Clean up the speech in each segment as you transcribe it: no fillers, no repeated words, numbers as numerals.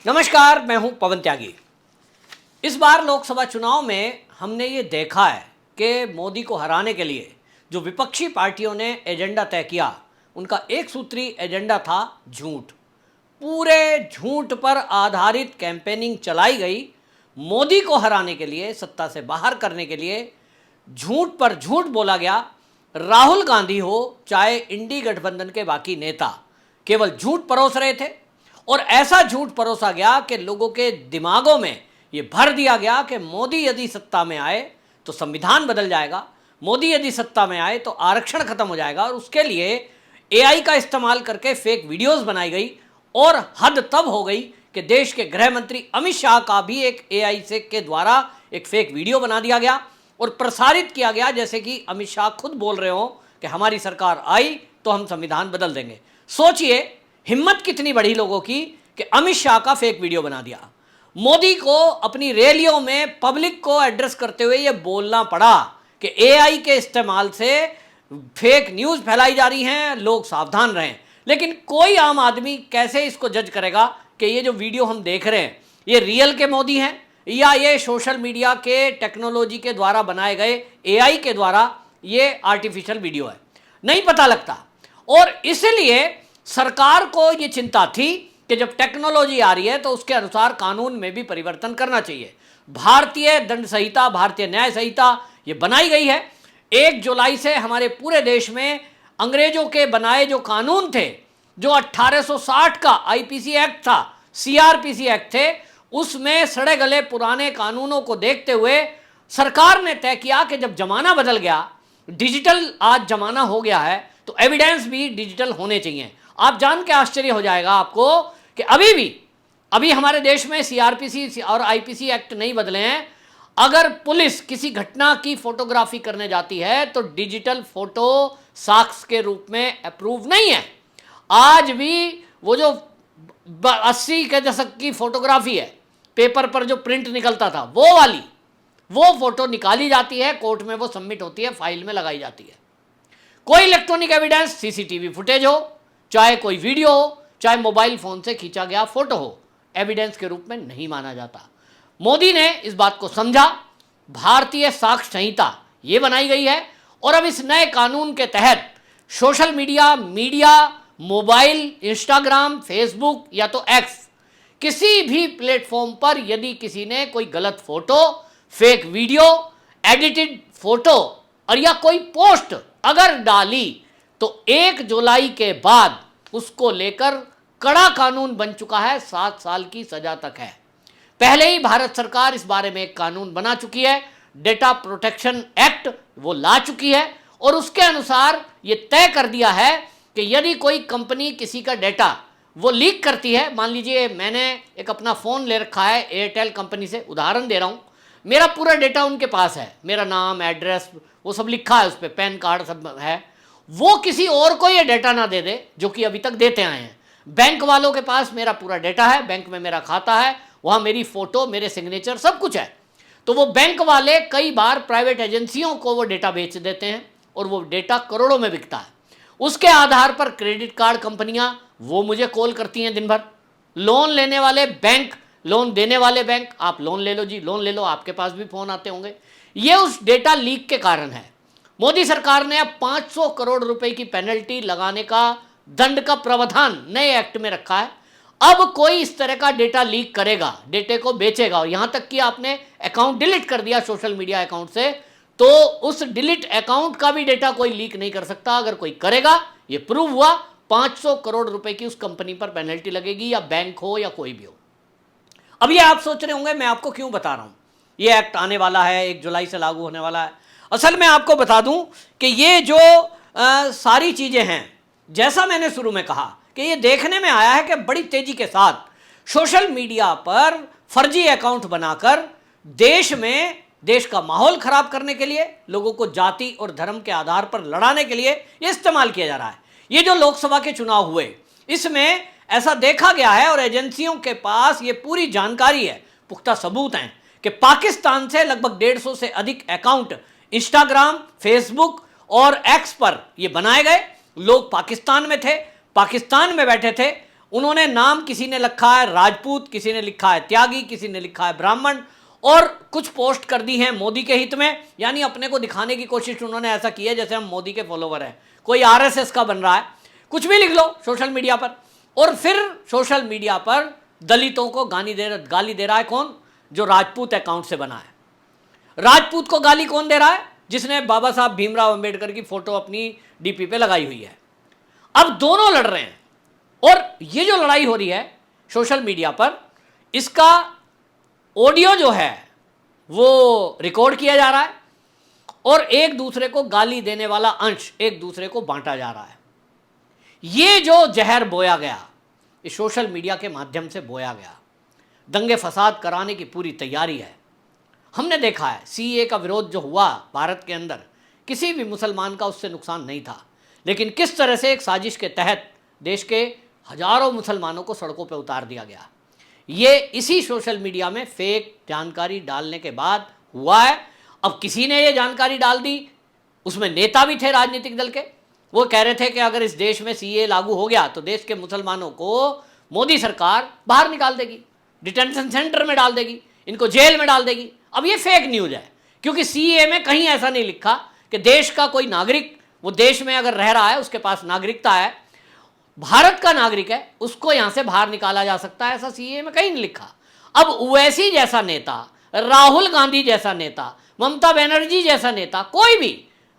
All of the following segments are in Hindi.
नमस्कार, मैं हूं पवन त्यागी। इस बार लोकसभा चुनाव में हमने ये देखा है कि मोदी को हराने के लिए जो विपक्षी पार्टियों ने एजेंडा तय किया, उनका एक सूत्री एजेंडा था झूठ। पूरे झूठ पर आधारित कैंपेनिंग चलाई गई। मोदी को हराने के लिए, सत्ता से बाहर करने के लिए झूठ पर झूठ बोला गया। राहुल गांधी हो चाहे इंडी गठबंधन के बाकी नेता, केवल झूठ परोस रहे थे और ऐसा झूठ परोसा गया कि लोगों के दिमागों में ये भर दिया गया कि मोदी यदि सत्ता में आए तो संविधान बदल जाएगा, मोदी यदि सत्ता में आए तो आरक्षण खत्म हो जाएगा। और उसके लिए एआई का इस्तेमाल करके फेक वीडियोस बनाई गई और हद तब हो गई कि देश के गृह मंत्री अमित शाह का भी एक एआई से के द्वारा एक फेक वीडियो बना दिया गया और प्रसारित किया गया, जैसे कि अमित शाह खुद बोल रहे हो कि हमारी सरकार आई तो हम संविधान बदल देंगे। सोचिए हिम्मत कितनी बड़ी लोगों की कि अमित शाह का फेक वीडियो बना दिया। मोदी को अपनी रैलियों में पब्लिक को एड्रेस करते हुए यह बोलना पड़ा कि एआई के इस्तेमाल से फेक न्यूज़ फैलाई जा रही हैं, लोग सावधान रहें। लेकिन कोई आम आदमी कैसे इसको जज करेगा कि ये जो वीडियो हम देख रहे हैं ये रियल के मोदी हैं या ये सोशल मीडिया के टेक्नोलॉजी के द्वारा बनाए गए एआई के द्वारा ये आर्टिफिशियल वीडियो है, नहीं पता लगता। और इसलिए सरकार को ये चिंता थी कि जब टेक्नोलॉजी आ रही है तो उसके अनुसार कानून में भी परिवर्तन करना चाहिए। भारतीय दंड संहिता, भारतीय न्याय संहिता ये बनाई गई है। 1 जुलाई से हमारे पूरे देश में अंग्रेजों के बनाए जो कानून थे, जो 1860 का आईपीसी एक्ट था, सीआरपीसी एक्ट थे, उसमें सड़े गले पुराने कानूनों को देखते हुए सरकार ने तय किया कि जब जमाना बदल गया, डिजिटल आज जमाना हो गया है, तो एविडेंस भी डिजिटल होने चाहिए। आप जान के आश्चर्य हो जाएगा आपको कि अभी हमारे देश में सीआरपीसी और आईपीसी एक्ट नहीं बदले हैं। अगर पुलिस किसी घटना की फोटोग्राफी करने जाती है तो डिजिटल फोटो साक्ष्य के रूप में अप्रूव नहीं है। आज भी वो जो 80 के दशक की फोटोग्राफी है, पेपर पर जो प्रिंट निकलता था वो फोटो निकाली जाती है, कोर्ट में वो सबमिट होती है, फाइल में लगाई जाती है। कोई इलेक्ट्रॉनिक एविडेंस, सीसीटीवी फुटेज हो, चाहे कोई वीडियो हो, चाहे मोबाइल फोन से खींचा गया फोटो हो, एविडेंस के रूप में नहीं माना जाता। मोदी ने इस बात को समझा, भारतीय साक्ष्य संहिता ये बनाई गई है और अब इस नए कानून के तहत social media, mobile, Instagram, Facebook या तो एक्स, किसी भी प्लेटफॉर्म पर यदि किसी ने कोई गलत photo, fake video, edited photo और या कोई पोस्ट अगर डाली तो 1 जुलाई के बाद उसको लेकर कड़ा कानून बन चुका है, 7 साल की सजा तक है। पहले ही भारत सरकार इस बारे में एक कानून बना चुकी है, डेटा प्रोटेक्शन एक्ट वो ला चुकी है और उसके अनुसार ये तय कर दिया है कि यदि कोई कंपनी किसी का डेटा वो लीक करती है, मान लीजिए मैंने एक अपना फ़ोन ले रखा है एयरटेल कंपनी से, उदाहरण दे रहा हूँ, मेरा पूरा डेटा उनके पास है, मेरा नाम, एड्रेस वो सब लिखा है उस पर, पैन कार्ड सब है, वो किसी और को ये डेटा ना दे दे जो कि अभी तक देते आए हैं। बैंक वालों के पास मेरा पूरा डेटा है, बैंक में मेरा खाता है, वहाँ मेरी फ़ोटो, मेरे सिग्नेचर सब कुछ है, तो वो बैंक वाले कई बार प्राइवेट एजेंसियों को वो डेटा बेच देते हैं और वो डेटा करोड़ों में बिकता है। उसके आधार पर क्रेडिट कार्ड कंपनियां वो मुझे कॉल करती हैं दिन भर, लोन लेने वाले बैंक, लोन देने वाले बैंक, आप लोन ले लो जी, लोन ले लो, आपके पास भी फ़ोन आते होंगे। ये उस डेटा लीक के कारण है। मोदी सरकार ने अब 500 करोड़ रुपए की पेनल्टी लगाने का दंड का प्रावधान नए एक्ट में रखा है। अब कोई इस तरह का डेटा लीक करेगा, डेटे को बेचेगा और यहाँ तक कि आपने अकाउंट डिलीट कर दिया सोशल मीडिया अकाउंट से, तो उस डिलीट अकाउंट का भी डेटा कोई लीक नहीं कर सकता। अगर कोई करेगा, ये प्रूव हुआ, 500 करोड़ रुपए की उस कंपनी पर पेनल्टी लगेगी, या बैंक हो या कोई भी हो। अब ये आप सोच रहे होंगे मैं आपको क्यों बता रहा हूँ, ये एक्ट आने वाला है, 1 जुलाई से लागू होने वाला है। असल में आपको बता दूं कि ये जो सारी चीज़ें हैं, जैसा मैंने शुरू में कहा कि ये देखने में आया है कि बड़ी तेज़ी के साथ सोशल मीडिया पर फर्जी अकाउंट बनाकर देश का माहौल खराब करने के लिए, लोगों को जाति और धर्म के आधार पर लड़ाने के लिए ये इस्तेमाल किया जा रहा है। ये जो लोकसभा के चुनाव हुए, इसमें ऐसा देखा गया है और एजेंसियों के पास ये पूरी जानकारी है, पुख्ता सबूत हैं कि पाकिस्तान से लगभग 150 से अधिक अकाउंट इंस्टाग्राम, फेसबुक और एक्स पर ये बनाए गए। लोग पाकिस्तान में थे, पाकिस्तान में बैठे थे उन्होंने नाम किसी ने लिखा है राजपूत, किसी ने लिखा है त्यागी, किसी ने लिखा है ब्राह्मण, और कुछ पोस्ट कर दी हैं मोदी के हित में, यानी अपने को दिखाने की कोशिश उन्होंने ऐसा की है जैसे हम मोदी के फॉलोवर हैं, कोई आरएसएस का बन रहा है, कुछ भी लिख लो सोशल मीडिया पर। और फिर सोशल मीडिया पर दलितों को गाली दे रहा है कौन? जो राजपूत अकाउंट से बना है। राजपूत को गाली कौन दे रहा है? जिसने बाबा साहब भीमराव अंबेडकर की फोटो अपनी डीपी पे लगाई हुई है। अब दोनों लड़ रहे हैं, और ये जो लड़ाई हो रही है सोशल मीडिया पर, इसका ऑडियो जो है वो रिकॉर्ड किया जा रहा है, और एक दूसरे को गाली देने वाला अंश एक दूसरे को बांटा जा रहा है। ये जो जहर बोया गया, इस सोशल मीडिया के माध्यम से बोया गया, दंगे फसाद कराने की पूरी तैयारी है। हमने देखा है सीए का विरोध जो हुआ भारत के अंदर, किसी भी मुसलमान का उससे नुकसान नहीं था, लेकिन किस तरह से एक साजिश के तहत देश के हजारों मुसलमानों को सड़कों पर उतार दिया गया, ये इसी सोशल मीडिया में फेक जानकारी डालने के बाद हुआ है। अब किसी ने ये जानकारी डाल दी, उसमें नेता भी थे राजनीतिक दल के, वो कह रहे थे कि अगर इस देश में सीए लागू हो गया तो देश के मुसलमानों को मोदी सरकार बाहर निकाल देगी, डिटेंशन सेंटर में डाल देगी, इनको जेल में डाल देगी। अब ये फेक न्यूज़ है, क्योंकि सीए में कहीं ऐसा नहीं लिखा कि देश का कोई नागरिक, वो देश में अगर रह रहा है, उसके पास नागरिकता है, भारत का नागरिक है, उसको यहां से बाहर निकाला जा सकता है, ऐसा सीए में कहीं नहीं लिखा। अब ओवैसी जैसा नेता, राहुल गांधी जैसा नेता, ममता बनर्जी जैसा नेता, कोई भी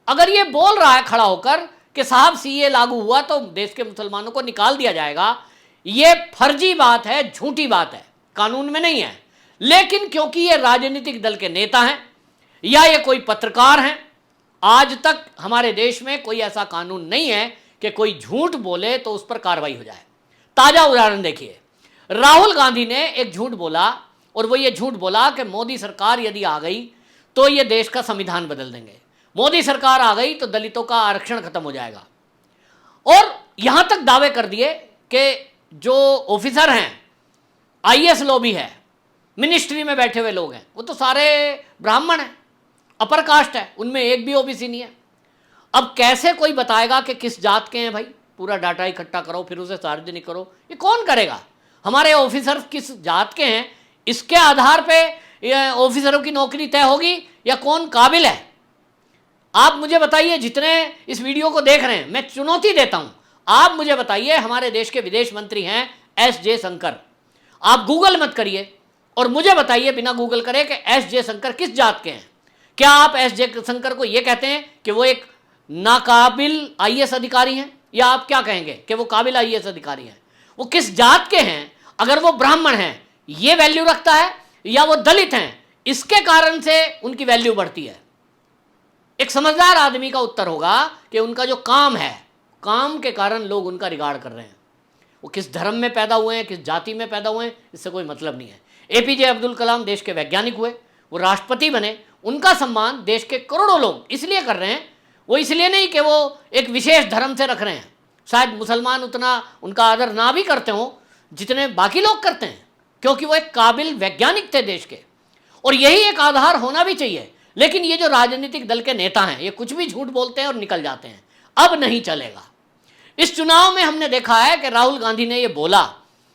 अगर ये बोल रहा है खड़ा होकर कि साहब सीए लागू हुआ तो देश के मुसलमानों को निकाल दिया जाएगा, ये फर्जी बात है, झूठी बात है, कानून में नहीं है। लेकिन क्योंकि ये राजनीतिक दल के नेता हैं या ये कोई पत्रकार हैं, आज तक हमारे देश में कोई ऐसा कानून नहीं है कि कोई झूठ बोले तो उस पर कार्रवाई हो जाए। ताजा उदाहरण देखिए, राहुल गांधी ने एक झूठ बोला, और वो ये झूठ बोला कि मोदी सरकार यदि आ गई तो ये देश का संविधान बदल देंगे, मोदी सरकार आ गई तो दलितों का आरक्षण खत्म हो जाएगा, और यहां तक दावे कर दिए कि जो ऑफिसर हैं, आईएएस लॉबी है, मिनिस्ट्री में बैठे हुए लोग हैं, वो तो सारे ब्राह्मण हैं, अपर कास्ट है, उनमें एक भी ओबीसी नहीं है। अब कैसे कोई बताएगा कि किस जात के हैं? भाई पूरा डाटा इकट्ठा करो, फिर उसे सार्वजनिक करो, ये कौन करेगा? हमारे ऑफिसर किस जात के हैं, इसके आधार पे ऑफिसरों की नौकरी तय होगी या कौन काबिल है? आप मुझे बताइए, जितने इस वीडियो को देख रहे हैं, मैं चुनौती देता हूं, आप मुझे बताइए, हमारे देश के विदेश मंत्री हैं एस जयशंकर, आप गूगल मत करिए और मुझे बताइए बिना गूगल करे कि एस जयशंकर किस जात के हैं। क्या आप एस जयशंकर को यह कहते हैं कि वो एक नाकाबिल आईएएस अधिकारी हैं, या आप क्या कहेंगे कि वो काबिल आईएएस अधिकारी हैं? वो किस जात के हैं? अगर वो ब्राह्मण हैं, ये वैल्यू रखता है, या वो दलित हैं, इसके कारण से उनकी वैल्यू बढ़ती है? एक समझदार आदमी का उत्तर होगा कि उनका जो काम है, काम के कारण लोग उनका रिगार्ड कर रहे हैं। वो किस धर्म में पैदा हुए हैं, किस जाति में पैदा हुए हैं, इससे कोई मतलब नहीं है। एपीजे अब्दुल कलाम देश के वैज्ञानिक हुए, वो राष्ट्रपति बने, उनका सम्मान देश के करोड़ों लोग इसलिए कर रहे हैं, वो इसलिए नहीं कि वो एक विशेष धर्म से रख रहे हैं। शायद मुसलमान उतना उनका आदर ना भी करते हों जितने बाकी लोग करते हैं, क्योंकि वो एक काबिल वैज्ञानिक थे देश के, और यही एक आधार होना भी चाहिए। लेकिन ये जो राजनीतिक दल के नेता हैं, ये कुछ भी झूठ बोलते हैं और निकल जाते हैं। अब नहीं चलेगा। इस चुनाव में हमने देखा है कि राहुल गांधी ने ये बोला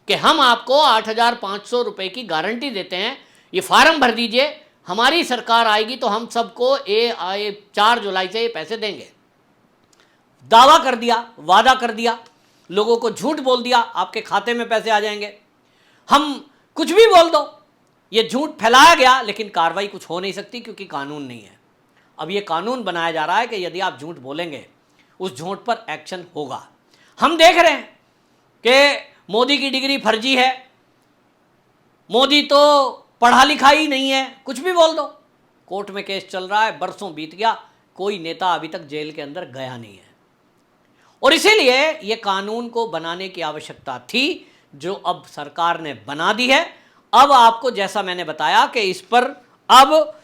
कि हम आपको 8,500 रुपये की गारंटी देते हैं, ये फार्म भर दीजिए, हमारी सरकार आएगी तो हम सबको 4 जुलाई से ये पैसे देंगे। दावा कर दिया, वादा कर दिया, लोगों को झूठ बोल दिया, आपके खाते में पैसे आ जाएंगे। हम कुछ भी बोल दो, ये झूठ फैलाया गया, लेकिन कार्रवाई कुछ हो नहीं सकती क्योंकि कानून नहीं है। अब ये कानून बनाया जा रहा है कि यदि आप झूठ बोलेंगे, उस झूठ पर एक्शन होगा। हम देख रहे हैं कि मोदी की डिग्री फर्जी है, मोदी तो पढ़ा लिखा ही नहीं है, कुछ भी बोल दो। कोर्ट में केस चल रहा है, बरसों बीत गया, कोई नेता अभी तक जेल के अंदर गया नहीं है। और इसीलिए ये कानून को बनाने की आवश्यकता थी, जो अब सरकार ने बना दी है। अब आपको, जैसा मैंने बताया कि इस पर अब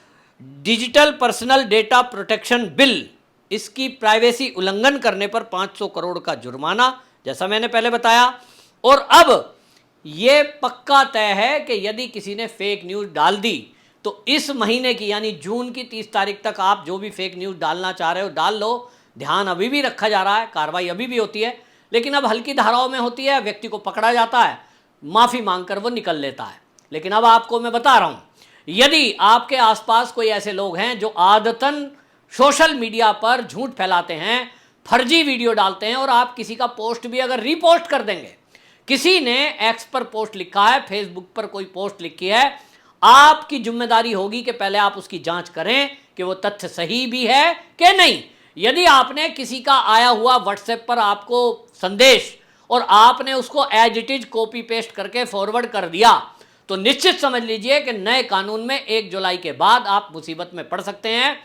digital personal data protection bill, इसकी प्राइवेसी उल्लंघन करने पर 500 करोड़ का जुर्माना, जैसा मैंने पहले बताया। और अब ये पक्का तय है कि यदि किसी ने फेक न्यूज़ डाल दी तो इस महीने की, यानी जून की 30 तारीख तक आप जो भी फेक न्यूज़ डालना चाह रहे हो डाल लो। ध्यान अभी भी रखा जा रहा है, कार्रवाई अभी भी होती है, लेकिन अब हल्की धाराओं में होती है, व्यक्ति को पकड़ा जाता है, माफ़ी मांगकर वो निकल लेता है। लेकिन अब आपको मैं बता रहा हूँ, यदि आपके आसपास कोई ऐसे लोग हैं जो आदतन सोशल मीडिया पर झूठ फैलाते हैं, फर्जी वीडियो डालते हैं, और आप किसी का पोस्ट भी अगर रीपोस्ट कर देंगे, किसी ने एक्स पर पोस्ट लिखा है, फेसबुक पर कोई पोस्ट लिखी है, आपकी जिम्मेदारी होगी कि पहले आप उसकी जांच करें कि वो तथ्य सही भी है कि नहीं। यदि आपने किसी का आया हुआ व्हाट्सएप पर आपको संदेश और आपने उसको as it is copy paste करके फॉरवर्ड कर दिया, तो निश्चित समझ लीजिए कि नए कानून में 1 जुलाई के बाद आप मुसीबत में पड़ सकते हैं।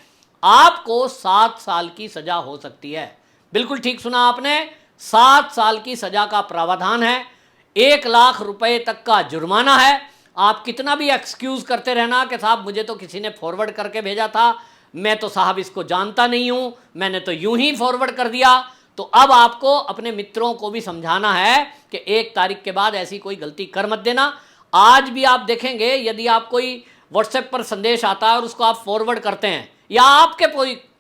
आपको 7 साल की सजा हो सकती है। बिल्कुल ठीक सुना आपने, 7 साल की सजा का प्रावधान है, 1 लाख रुपए तक का जुर्माना है। आप कितना भी एक्सक्यूज करते रहना कि साहब मुझे तो किसी ने फॉरवर्ड करके भेजा था, मैं तो साहब इसको जानता नहीं हूं, मैंने तो यूं ही फॉरवर्ड कर दिया, तो अब आपको अपने मित्रों को भी समझाना है कि 1 तारीख के बाद ऐसी कोई गलती कर मत देना। आज भी आप देखेंगे, यदि आप कोई व्हाट्सएप पर संदेश आता है और उसको आप फॉरवर्ड करते हैं, या आपके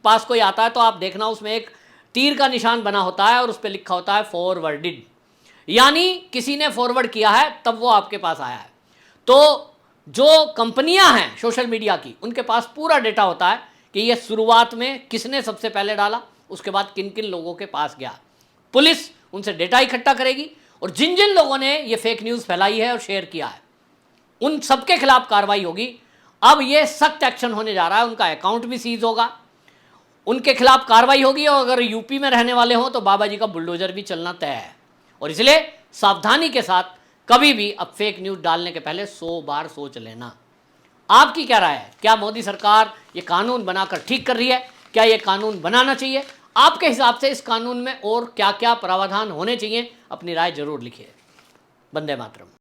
पास कोई आता है, तो आप देखना उसमें एक तीर का निशान बना होता है और उस पर लिखा होता है फॉरवर्डेड, यानी किसी ने फॉरवर्ड किया है तब वो आपके पास आया है। तो जो कंपनियां हैं सोशल मीडिया की, उनके पास पूरा डेटा होता है कि ये शुरुआत में किसने सबसे पहले डाला, उसके बाद किन किन लोगों के पास गया। पुलिस उनसे डेटा इकट्ठा करेगी और जिन जिन लोगों ने ये फेक न्यूज़ फैलाई है और शेयर किया है, उन सबके खिलाफ कार्रवाई होगी। अब ये सख्त एक्शन होने जा रहा है, उनका अकाउंट भी सीज होगा, उनके खिलाफ कार्रवाई होगी, और अगर यूपी में रहने वाले हों तो बाबा जी का बुलडोजर भी चलना तय है। और इसलिए सावधानी के साथ कभी भी अब फेक न्यूज़ डालने के पहले 100 बार सोच लेना। आपकी क्या राय है? क्या मोदी सरकार ये कानून बनाकर ठीक कर रही है? क्या ये कानून बनाना चाहिए? आपके हिसाब से इस कानून में और क्या क्या प्रावधान होने चाहिए? अपनी राय जरूर लिखिए। वंदे मातरम।